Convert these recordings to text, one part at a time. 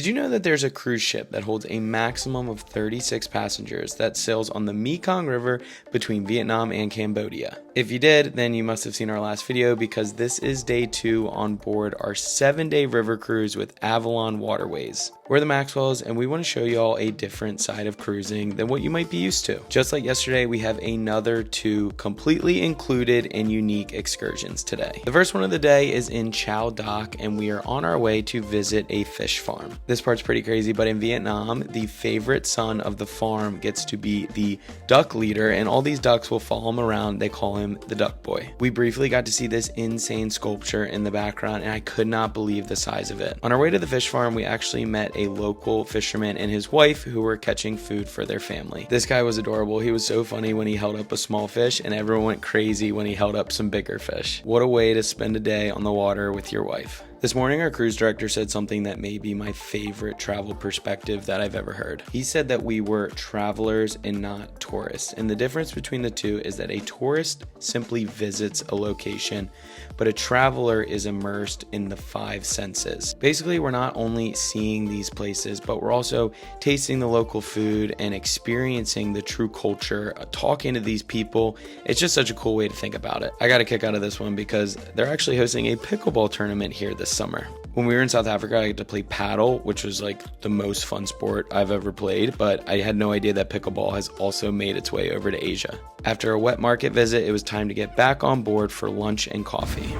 Did you know that there's a cruise ship that holds a maximum of 36 passengers that sails on the Mekong River between Vietnam and Cambodia? If you did, then you must have seen our last video because this is day 2 on board our 7-day river cruise with Avalon Waterways. We're the Maxwells and we want to show you all a different side of cruising than what you might be used to. Just like yesterday, we have another 2 completely included and unique excursions today. The first one of the day is in Chau Dock and we are on our way to visit a fish farm. This part's pretty crazy, but in Vietnam, the favorite son of the farm gets to be the duck leader, and all these ducks will follow him around. They call him the Duck Boy. We briefly got to see this insane sculpture in the background, and I could not believe the size of it. On our way to the fish farm, we actually met a local fisherman and his wife who were catching food for their family. This guy was adorable. He was so funny when he held up a small fish, and everyone went crazy when he held up some bigger fish. What a way to spend a day on the water with your wife. This morning, our cruise director said something that may be my favorite travel perspective that I've ever heard. He said that we were travelers and not tourists. And the difference between the two is that a tourist simply visits a location, but a traveler is immersed in the 5 senses. Basically, we're not only seeing these places, but we're also tasting the local food and experiencing the true culture, talking to these people. It's just such a cool way to think about it. I got a kick out of this one because they're actually hosting a pickleball tournament here this summer. When we were in South Africa, I got to play paddle, which was like the most fun sport I've ever played, but I had no idea that pickleball has also made its way over to Asia. After a wet market visit, it was time to get back on board for lunch and coffee.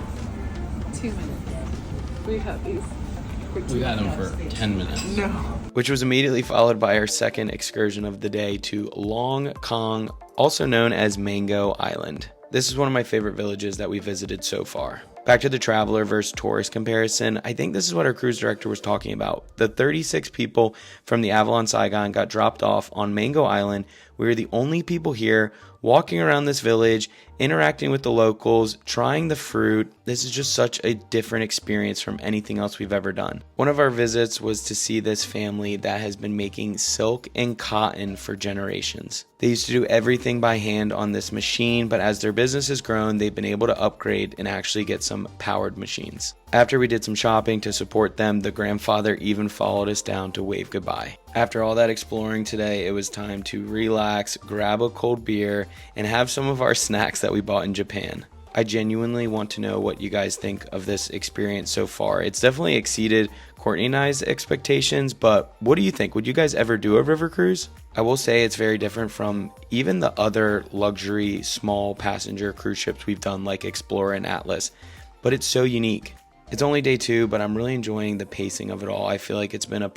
2 minutes. We've had these for 2 We had them minutes. for 10 minutes. No. Which was immediately followed by our second excursion of the day to Long Kong, also known as Mango Island. This is one of my favorite villages that we visited so far. Back to the traveler versus tourist comparison, I think this is what our cruise director was talking about. The 36 people from the Avalon Saigon got dropped off on Mango Island. We were the only people here walking around this village, interacting with the locals, trying the fruit. This is just such a different experience from anything else we've ever done. One of our visits was to see this family that has been making silk and cotton for generations. They used to do everything by hand on this machine, but as their business has grown, they've been able to upgrade and actually get some powered machines. After we did some shopping to support them, the grandfather even followed us down to wave goodbye. After all that exploring today, it was time to relax, grab a cold beer, and have some of our snacks that we bought in Japan. I genuinely want to know what you guys think of this experience so far. It's definitely exceeded Courtney and I's expectations, but what do you think? Would you guys ever do a river cruise? I will say it's very different from even the other luxury small passenger cruise ships we've done like Explorer and Atlas, but it's so unique. It's only day 2, but I'm really enjoying the pacing of it all. I feel like it's been a